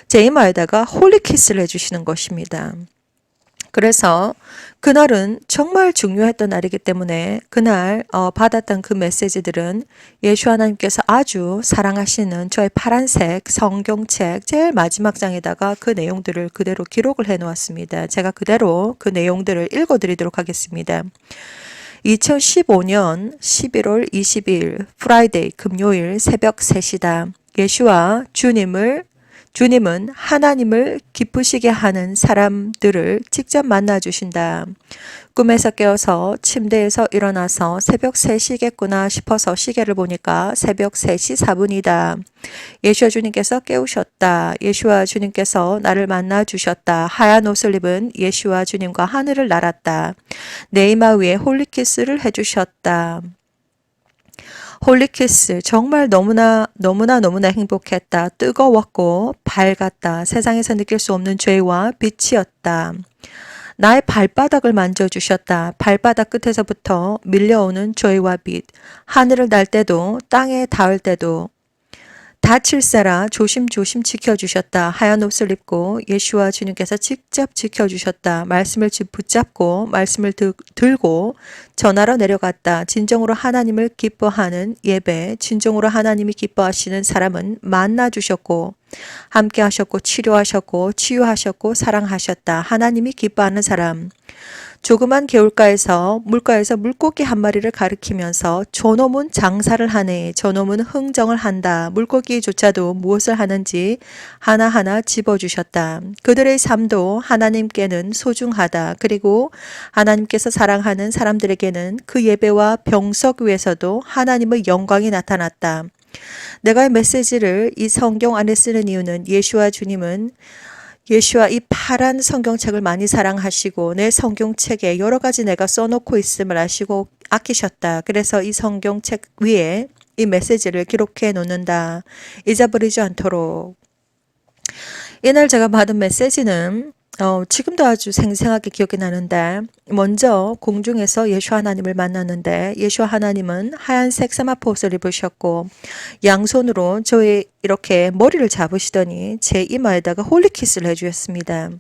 제 이마에다가 홀리키스를 해주시는 것입니다. 그래서 그날은 정말 중요했던 날이기 때문에 그날 받았던 그 메시지들은 예수 하나님께서 아주 사랑하시는 저의 파란색 성경책 제일 마지막 장에다가 그 내용들을 그대로 기록을 해 놓았습니다. 제가 그대로 그 내용들을 읽어드리도록 하겠습니다. 2015년 11월 20일 프라이데이 금요일 새벽 3시다. 예수와 주님은 하나님을 기쁘시게 하는 사람들을 직접 만나 주신다. 꿈에서 깨어서 침대에서 일어나서 새벽 3시겠구나 싶어서 시계를 보니까 새벽 3시 4분이다. 예수와 주님께서 깨우셨다. 예수와 주님께서 나를 만나 주셨다. 하얀 옷을 입은 예수와 주님과 하늘을 날았다. 내 이마 위에 홀리키스를 해주셨다. 홀리키스 정말 너무나 행복했다. 뜨거웠고 밝았다. 세상에서 느낄 수 없는 죄와 빛이었다. 나의 발바닥을 만져주셨다. 발바닥 끝에서부터 밀려오는 죄와 빛. 하늘을 날 때도 땅에 닿을 때도 다칠세라 조심조심 지켜주셨다. 하얀 옷을 입고 예수와 주님께서 직접 지켜주셨다. 말씀을 붙잡고 말씀을 들고 전하러 내려갔다. 진정으로 하나님을 기뻐하는 예배, 진정으로 하나님이 기뻐하시는 사람은 만나주셨고 함께 하셨고 치료하셨고 치유하셨고 사랑하셨다. 하나님이 기뻐하는 사람. 조그만 개울가에서 물가에서 물고기 한 마리를 가리키면서 저놈은 장사를 하네, 저놈은 흥정을 한다, 물고기조차도 무엇을 하는지 하나하나 짚어주셨다. 그들의 삶도 하나님께는 소중하다. 그리고 하나님께서 사랑하는 사람들에게는 그 예배와 병석 위에서도 하나님의 영광이 나타났다. 내가 이 메시지를 이 성경 안에 쓰는 이유는 예수와 이 파란 성경책을 많이 사랑하시고 내 성경책에 여러 가지 내가 써놓고 있음을 아시고 아끼셨다. 그래서 이 성경책 위에 이 메시지를 기록해 놓는다. 잊어버리지 않도록. 이날 제가 받은 메시지는 지금도 아주 생생하게 기억이 나는데, 먼저 공중에서 예수 하나님을 만났는데, 예수 하나님은 하얀색 세마포옷을 입으셨고 양손으로 저의 이렇게 머리를 잡으시더니 제 이마에다가 홀리키스를 해주셨습니다.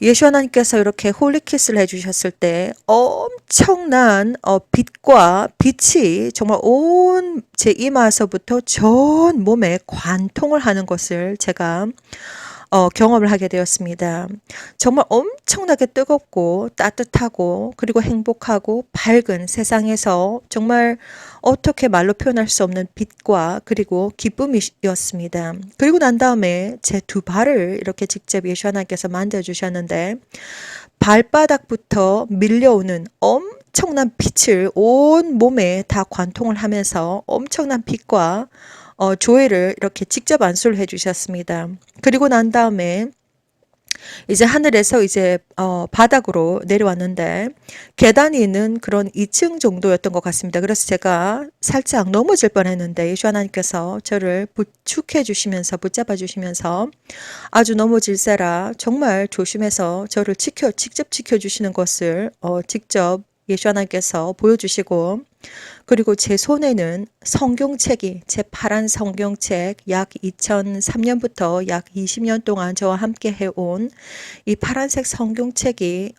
예수 하나님께서 이렇게 홀리키스를 해주셨을 때 엄청난 빛과 빛이 정말 온 제 이마에서부터 전 몸에 관통을 하는 것을 제가 경험을 하게 되었습니다. 정말 엄청나게 뜨겁고 따뜻하고 그리고 행복하고 밝은 세상에서 정말 어떻게 말로 표현할 수 없는 빛과 그리고 기쁨이었습니다. 그리고 난 다음에 제 두 발을 이렇게 직접 예수 하나님께서 만져주셨는데 발바닥부터 밀려오는 엄청난 빛을 온 몸에 다 관통을 하면서 엄청난 빛과 조회를 이렇게 직접 안수를 해주셨습니다. 그리고 난 다음에 이제 하늘에서 이제 바닥으로 내려왔는데 계단이 있는 그런 2층 정도였던 것 같습니다. 그래서 제가 살짝 넘어질 뻔했는데 예수 하나님께서 저를 부축해 주시면서 붙잡아 주시면서 아주 넘어질세라 정말 조심해서 저를 직접 지켜주시는 것을 직접 예수 하나님께서 보여주시고, 그리고 제 손에는 성경책이, 제 파란 성경책, 약 2003년부터 약 20년 동안 저와 함께 해온 이 파란색 성경책이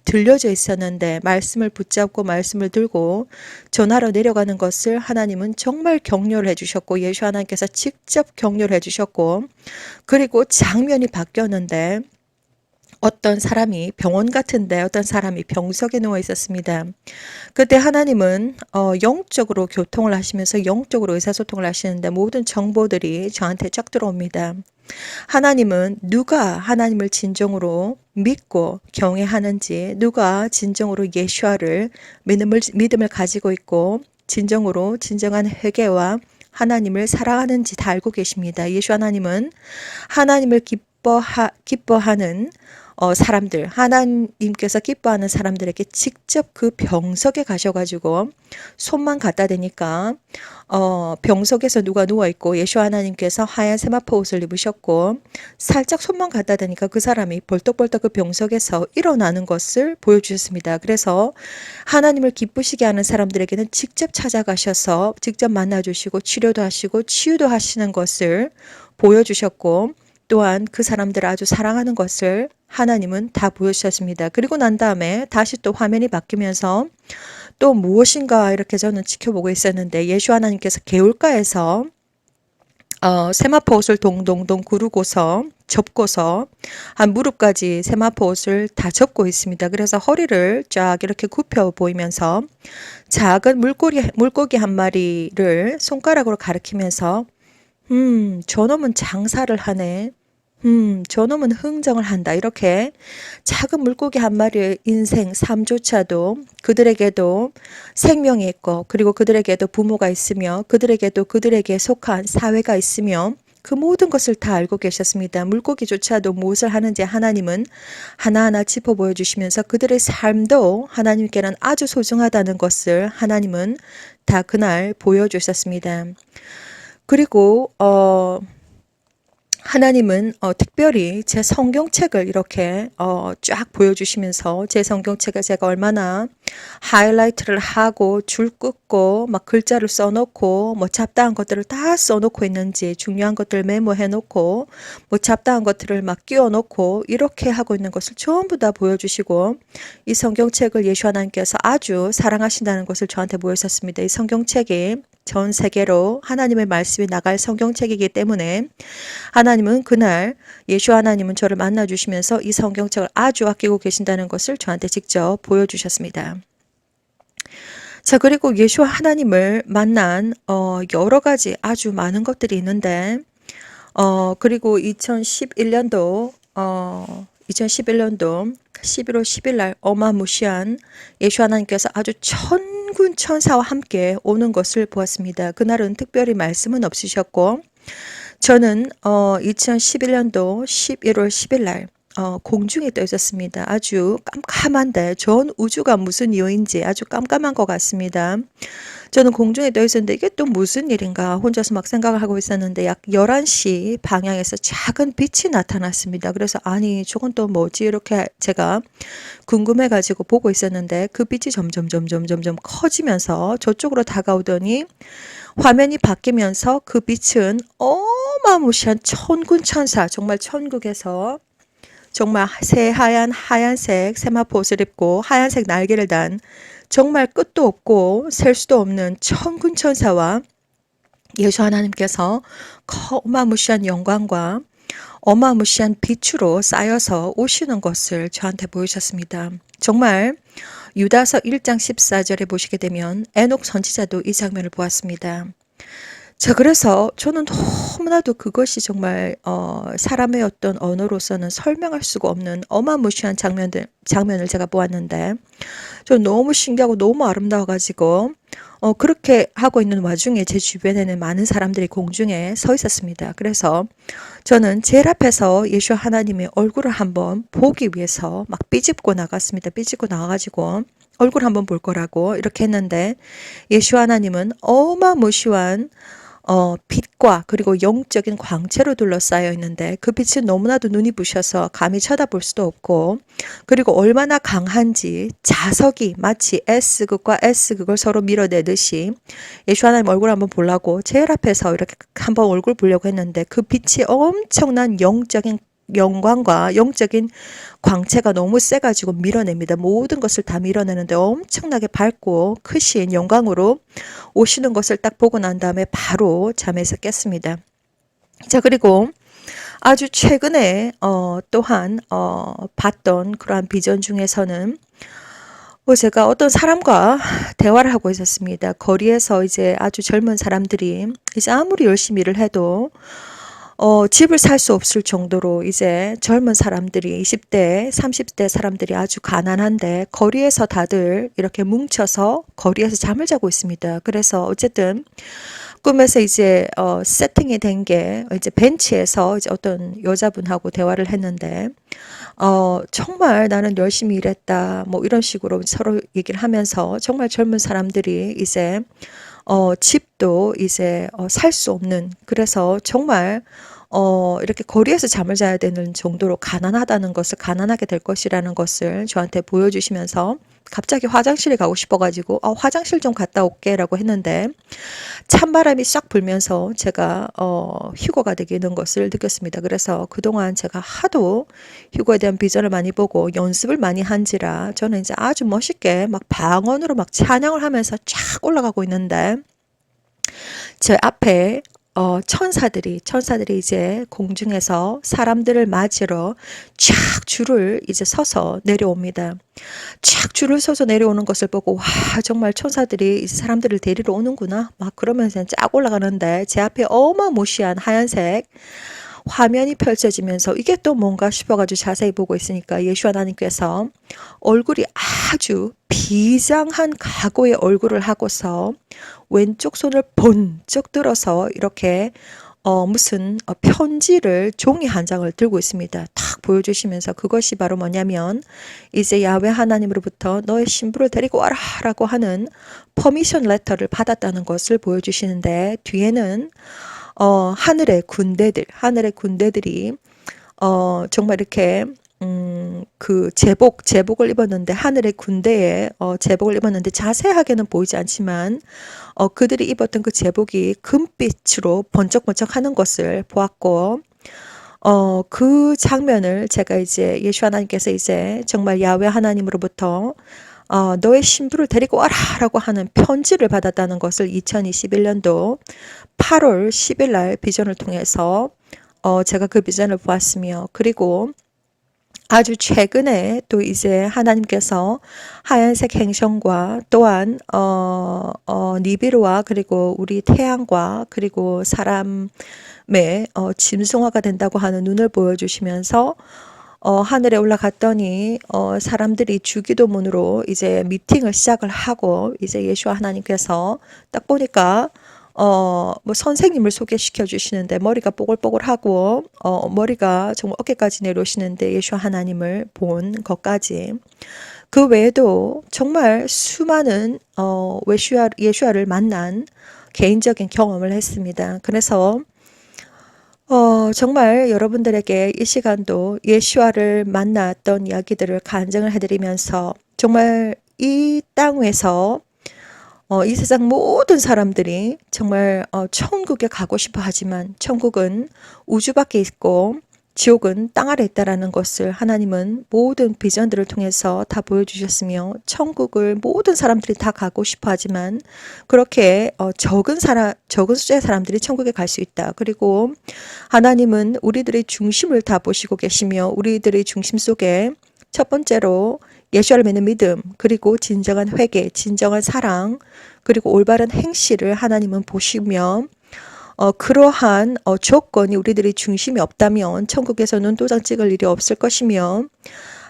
들려져 있었는데, 말씀을 붙잡고 말씀을 들고 전하러 내려가는 것을 하나님은 정말 격려를 해주셨고 예수 하나님께서 직접 격려를 해주셨고, 그리고 장면이 바뀌었는데 어떤 사람이 병원 같은데 어떤 사람이 병석에 누워 있었습니다. 그때 하나님은 영적으로 교통을 하시면서 영적으로 의사소통을 하시는데 모든 정보들이 저한테 쫙 들어옵니다. 하나님은 누가 하나님을 진정으로 믿고 경외하는지, 누가 진정으로 예수와를 믿음을 가지고 있고 진정한 회개와 하나님을 사랑하는지 다 알고 계십니다. 예수 하나님은 하나님을 기뻐하는 사람들, 하나님께서 기뻐하는 사람들에게 직접 그 병석에 가셔가지고 손만 갖다 대니까 병석에서 누가 누워있고 예수 하나님께서 하얀 세마포 옷을 입으셨고 살짝 손만 갖다 대니까 그 사람이 벌떡벌떡 그 병석에서 일어나는 것을 보여주셨습니다. 그래서 하나님을 기쁘시게 하는 사람들에게는 직접 찾아가셔서 직접 만나주시고 치료도 하시고 치유도 하시는 것을 보여주셨고, 또한 그 사람들을 아주 사랑하는 것을 하나님은 다 보여주셨습니다. 그리고 난 다음에 다시 또 화면이 바뀌면서 또 무엇인가 이렇게 저는 지켜보고 있었는데 예수 하나님께서 개울가에서 세마포 옷을 동동동 구르고서 접고서 한 무릎까지 세마포 옷을 다 접고 있습니다. 그래서 허리를 쫙 이렇게 굽혀 보이면서 작은 물고기 한 마리를 손가락으로 가리키면서 저놈은 장사를 하네. 저놈은 흥정을 한다. 이렇게 작은 물고기 한 마리의 인생, 삶조차도 그들에게도 생명이 있고, 그리고 그들에게도 부모가 있으며, 그들에게도 그들에게 속한 사회가 있으며, 그 모든 것을 다 알고 계셨습니다. 물고기조차도 무엇을 하는지 하나님은 하나하나 짚어 보여주시면서 그들의 삶도 하나님께는 아주 소중하다는 것을 하나님은 다 그날 보여주셨습니다. 그리고 하나님은 특별히 제 성경책을 이렇게 쫙 보여주시면서 제 성경책에 제가 얼마나 하이라이트를 하고 줄 긋고 막 글자를 써놓고 뭐 잡다한 것들을 다 써놓고 있는지, 중요한 것들을 메모해놓고 뭐 잡다한 것들을 막 끼워놓고 이렇게 하고 있는 것을 전부 다 보여주시고, 이 성경책을 예수 하나님께서 아주 사랑하신다는 것을 저한테 보여주셨습니다. 이 성경책이 전 세계로 하나님의 말씀이 나갈 성경책이기 때문에 하나님은 그날 예수 하나님은 저를 만나주시면서 이 성경책을 아주 아끼고 계신다는 것을 저한테 직접 보여주셨습니다. 자, 그리고 예수 하나님을 만난 여러 가지 아주 많은 것들이 있는데 그리고 2011년도 11월 10일 날 어마무시한 예수 하나님께서 아주 천군 천사와 함께 오는 것을 보았습니다. 그날은 특별히 말씀은 없으셨고 저는 2011년도 11월 10일 날 공중에 떠 있었습니다. 아주 깜깜한데 전 우주가 무슨 이유인지 아주 깜깜한 것 같습니다. 저는 공중에 떠 있었는데 이게 또 무슨 일인가 혼자서 막 생각을 하고 있었는데 약 11시 방향에서 작은 빛이 나타났습니다. 그래서 아니 저건 또 뭐지 이렇게 제가 궁금해 가지고 보고 있었는데 그 빛이 점점 커지면서 저쪽으로 다가오더니 화면이 바뀌면서 그 빛은 어마무시한 천군 천사 정말 천국에서 정말 새하얀 하얀색 세마포 옷을 입고 하얀색 날개를 단 정말 끝도 없고 셀 수도 없는 천군 천사와 예수 하나님께서 어마무시한 영광과 어마무시한 빛으로 쌓여서 오시는 것을 저한테 보여주셨습니다. 정말 유다서 1장 14절에 보시게 되면 에녹 선지자도 이 장면을 보았습니다. 자, 그래서 저는 너무나도 그것이 정말 사람의 어떤 언어로서는 설명할 수가 없는 어마무시한 장면을 제가 보았는데 저 너무 신기하고 너무 아름다워가지고 그렇게 하고 있는 와중에 제 주변에는 많은 사람들이 공중에 서 있었습니다. 그래서 저는 제일 앞에서 예수 하나님의 얼굴을 한번 보기 위해서 막 삐집고 나갔습니다. 삐집고 나와가지고 얼굴 한번 볼 거라고 이렇게 했는데 예수 하나님은 어마무시한 빛과 그리고 영적인 광채로 둘러싸여 있는데 그 빛은 너무나도 눈이 부셔서 감히 쳐다볼 수도 없고 그리고 얼마나 강한지 자석이 마치 S극과 S극을 서로 밀어내듯이 예수 하나님 얼굴 한번 보려고 제일 앞에서 이렇게 한번 얼굴 보려고 했는데 그 빛이 엄청난 영적인 영광과 영적인 광채가 너무 세가지고 밀어냅니다. 모든 것을 다 밀어내는데 엄청나게 밝고 크신 영광으로 오시는 것을 딱 보고 난 다음에 바로 잠에서 깼습니다. 자, 그리고 아주 최근에 또한 봤던 그러한 비전 중에서는 제가 어떤 사람과 대화를 하고 있었습니다. 거리에서 이제 아주 젊은 사람들이 이제 아무리 열심히 일을 해도 집을 살 수 없을 정도로 이제 젊은 사람들이 20대, 30대 사람들이 아주 가난한데 거리에서 다들 이렇게 뭉쳐서 거리에서 잠을 자고 있습니다. 그래서 어쨌든 꿈에서 이제 세팅이 된 게 이제 벤치에서 이제 어떤 여자분하고 대화를 했는데 정말 나는 열심히 일했다 뭐 이런 식으로 서로 얘기를 하면서 정말 젊은 사람들이 이제 집도 이제 살 수 없는 그래서 정말 이렇게 거리에서 잠을 자야 되는 정도로 가난하다는 것을 가난하게 될 것이라는 것을 저한테 보여주시면서 갑자기 화장실에 가고 싶어가지고 화장실 좀 갔다 올게라고 했는데 찬바람이 싹 불면서 제가 휴거가 되는 것을 느꼈습니다. 그래서 그동안 제가 하도 휴거에 대한 비전을 많이 보고 연습을 많이 한지라 저는 이제 아주 멋있게 막 방언으로 막 찬양을 하면서 쫙 올라가고 있는데 제 앞에 천사들이 이제 공중에서 사람들을 맞으러 쫙 줄을 이제 서서 내려옵니다. 쫙 줄을 서서 내려오는 것을 보고 와 정말 천사들이 이제 사람들을 데리러 오는구나 막 그러면서 쫙 올라가는데 제 앞에 어마무시한 하얀색 화면이 펼쳐지면서 이게 또 뭔가 싶어가지고 자세히 보고 있으니까 예수 하나님께서 얼굴이 아주 비장한 각오의 얼굴을 하고서 왼쪽 손을 번쩍 들어서 이렇게 무슨 편지를 종이 한 장을 들고 있습니다. 탁 보여주시면서 그것이 바로 뭐냐면 이제 야훼 하나님으로부터 너의 신부를 데리고 와라 라고 하는 퍼미션 레터를 받았다는 것을 보여주시는데 뒤에는 하늘의 군대들이 정말 이렇게 그 제복을 입었는데 하늘의 군대에 제복을 입었는데 자세하게는 보이지 않지만 그들이 입었던 그 제복이 금빛으로 번쩍번쩍하는 것을 보았고 그 장면을 제가 이제 예수 하나님께서 이제 정말 야훼 하나님으로부터 너의 신부를 데리고 와라 라고 하는 편지를 받았다는 것을 2021년도 8월 10일 날 비전을 통해서 제가 그 비전을 보았으며, 그리고 아주 최근에 또 이제 하나님께서 하얀색 행성과 또한 니비루와 그리고 우리 태양과 그리고 사람의 짐승화가 된다고 하는 눈을 보여주시면서 하늘에 올라갔더니 사람들이 주기도문으로 이제 미팅을 시작을 하고, 이제 예수와 하나님께서 딱 보니까 뭐 선생님을 소개시켜 주시는데 머리가 뽀글뽀글하고 머리가 정말 어깨까지 내려오시는데 예수와 하나님을 본 것까지, 그 외에도 정말 수많은 예수아를 만난 개인적인 경험을 했습니다. 그래서 정말 여러분들에게 이 시간도 예수아를 만났던 이야기들을 간증을 해드리면서, 정말 이 땅에서 이 세상 모든 사람들이 정말 천국에 가고 싶어 하지만 천국은 우주 밖에 있고 지옥은 땅 아래 있다라는 것을 하나님은 모든 비전들을 통해서 다 보여주셨으며, 천국을 모든 사람들이 다 가고 싶어 하지만 그렇게 적은 숫자의 사람들이 천국에 갈 수 있다. 그리고 하나님은 우리들의 중심을 다 보시고 계시며, 우리들의 중심 속에 첫 번째로 예수를 믿는 믿음, 그리고 진정한 회개, 진정한 사랑, 그리고 올바른 행실을 하나님은 보시며, 그러한 조건이 우리들의 중심이 없다면 천국에서는 도장 찍을 일이 없을 것이며,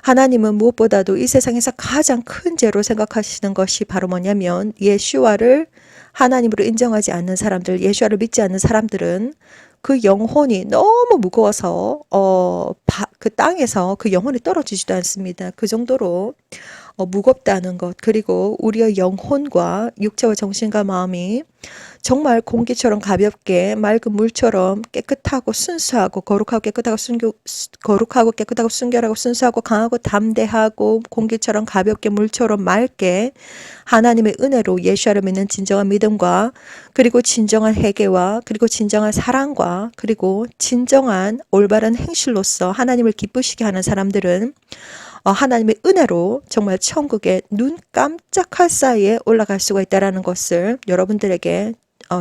하나님은 무엇보다도 이 세상에서 가장 큰 죄로 생각하시는 것이 바로 뭐냐면, 예수와를 하나님으로 인정하지 않는 사람들, 예수와를 믿지 않는 사람들은 그 영혼이 너무 무거워서 그 땅에서 그 영혼이 떨어지지도 않습니다. 그 정도로 무겁다는 것, 그리고 우리의 영혼과 육체와 정신과 마음이 정말 공기처럼 가볍게 맑은 물처럼 깨끗하고 순수하고 거룩하고 깨끗하고 순결하고 순수하고 강하고 담대하고 공기처럼 가볍게 물처럼 맑게 하나님의 은혜로 예수를 믿는 진정한 믿음과 그리고 진정한 회개와 그리고 진정한 사랑과 그리고 진정한 올바른 행실로서 하나님을 기쁘시게 하는 사람들은 하나님의 은혜로 정말 천국에 눈 깜짝할 사이에 올라갈 수가 있다는 것을 여러분들에게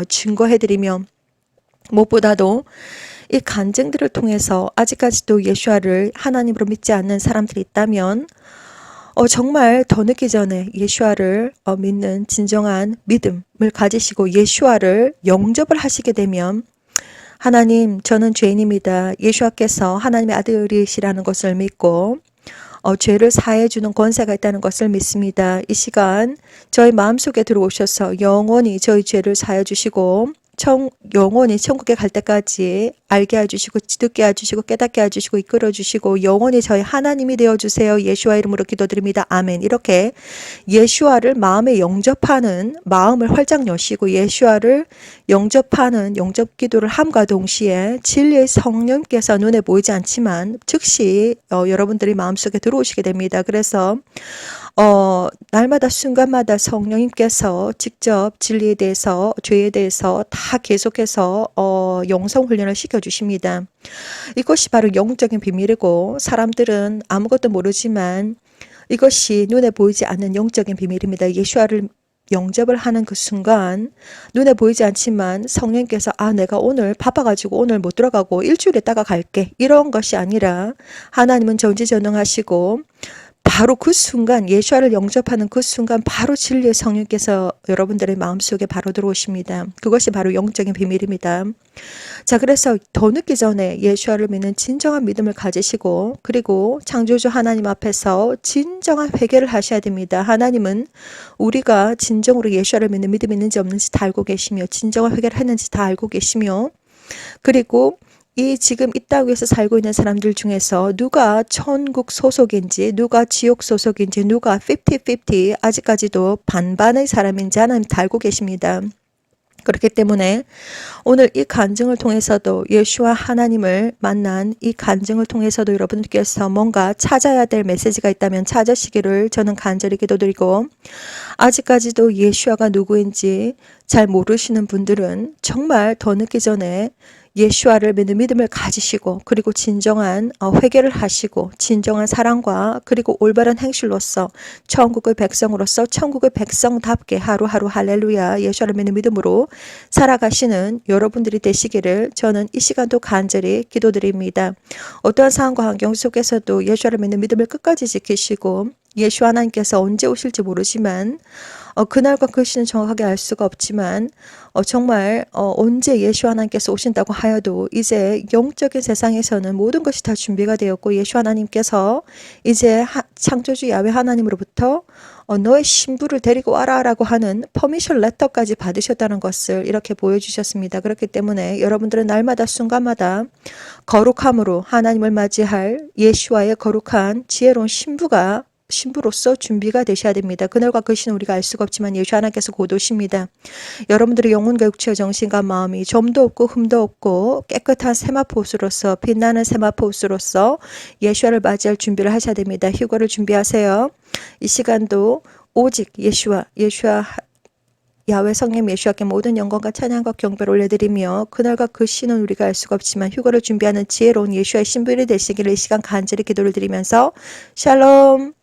증거해드리며, 무엇보다도 이 간증들을 통해서 아직까지도 예수아를 하나님으로 믿지 않는 사람들이 있다면 정말 더 늦기 전에 예수아를 믿는 진정한 믿음을 가지시고 예수아를 영접을 하시게 되면, 하나님, 저는 죄인입니다. 예수아께서 하나님의 아들이시라는 것을 믿고 죄를 사해 주는 권세가 있다는 것을 믿습니다. 이 시간 저희 마음속에 들어오셔서 영원히 저희 죄를 사해 주시고 영원히 천국에 갈 때까지 알게 해주시고 듣게 해주시고 깨닫게 해주시고 이끌어 주시고 영원히 저희 하나님이 되어주세요. 예수와 이름으로 기도드립니다. 아멘. 이렇게 예수와를 마음에 영접하는 마음을 활짝 여시고 예수와를 영접하는 영접 기도를 함과 동시에 진리의 성령께서 눈에 보이지 않지만 즉시 여러분들이 마음속에 들어오시게 됩니다. 그래서 날마다 순간마다 성령님께서 직접 진리에 대해서 죄에 대해서 다 계속해서 영성 훈련을 시켜주십니다. 이것이 바로 영적인 비밀이고 사람들은 아무것도 모르지만 이것이 눈에 보이지 않는 영적인 비밀입니다. 예수와를 영접을 하는 그 순간 눈에 보이지 않지만 성령께서 내가 오늘 바빠가지고 오늘 못 들어가고 일주일 있다가 갈게, 이런 것이 아니라 하나님은 전지전능하시고 바로 그 순간 예수와를 영접하는 그 순간 바로 진리의 성령께서 여러분들의 마음속에 바로 들어오십니다. 그것이 바로 영적인 비밀입니다. 자, 그래서 더 늦기 전에 예수와를 믿는 진정한 믿음을 가지시고 그리고 창조주 하나님 앞에서 진정한 회개를 하셔야 됩니다. 하나님은 우리가 진정으로 예수와를 믿는 믿음이 있는지 없는지 다 알고 계시며 진정한 회개를 했는지 다 알고 계시며, 그리고 지금 이 땅 위에서 살고 있는 사람들 중에서 누가 천국 소속인지 누가 지옥 소속인지 누가 50-50 아직까지도 반반의 사람인지 하나님 다 알고 계십니다. 그렇기 때문에 오늘 이 간증을 통해서도 예수와 하나님을 만난 이 간증을 통해서도 여러분들께서 뭔가 찾아야 될 메시지가 있다면 찾으시기를 저는 간절히 기도드리고, 아직까지도 예수와가 누구인지 잘 모르시는 분들은 정말 더 늦기 전에 예수와를 믿는 믿음을 가지시고 그리고 진정한 회개를 하시고 진정한 사랑과 그리고 올바른 행실로서 천국의 백성으로서 천국의 백성답게 하루하루 할렐루야 예수와를 믿는 믿음으로 살아가시는 여러분들이 되시기를 저는 이 시간도 간절히 기도드립니다. 어떠한 상황과 환경 속에서도 예수와를 믿는 믿음을 끝까지 지키시고 예수 하나님께서 언제 오실지 모르지만 그날과 그 시는 정확하게 알 수가 없지만 정말 언제 예수 하나님께서 오신다고 하여도 이제 영적인 세상에서는 모든 것이 다 준비가 되었고 예수 하나님께서 이제 창조주 야훼 하나님으로부터 너의 신부를 데리고 와라 라고 하는 퍼미션 레터까지 받으셨다는 것을 이렇게 보여주셨습니다. 그렇기 때문에 여러분들은 날마다 순간마다 거룩함으로 하나님을 맞이할 예수와의 거룩한 지혜로운 신부로서 준비가 되셔야 됩니다. 그날과 그 시는 우리가 알 수가 없지만 예수 하나님께서 곧 오십니다. 여러분들의 영혼과 육체와 정신과 마음이 점도 없고 흠도 없고 깨끗한 세마포옷으로서 빛나는 세마포옷으로서 예수와를 맞이할 준비를 하셔야 됩니다. 휴거를 준비하세요. 이 시간도 오직 예수와 야훼 성령 예수와께 모든 영광과 찬양과 경배를 올려드리며 그날과 그 시는 우리가 알 수가 없지만 휴거를 준비하는 지혜로운 예수와의 신부들이 되시기를 이 시간 간절히 기도를 드리면서 샬롬.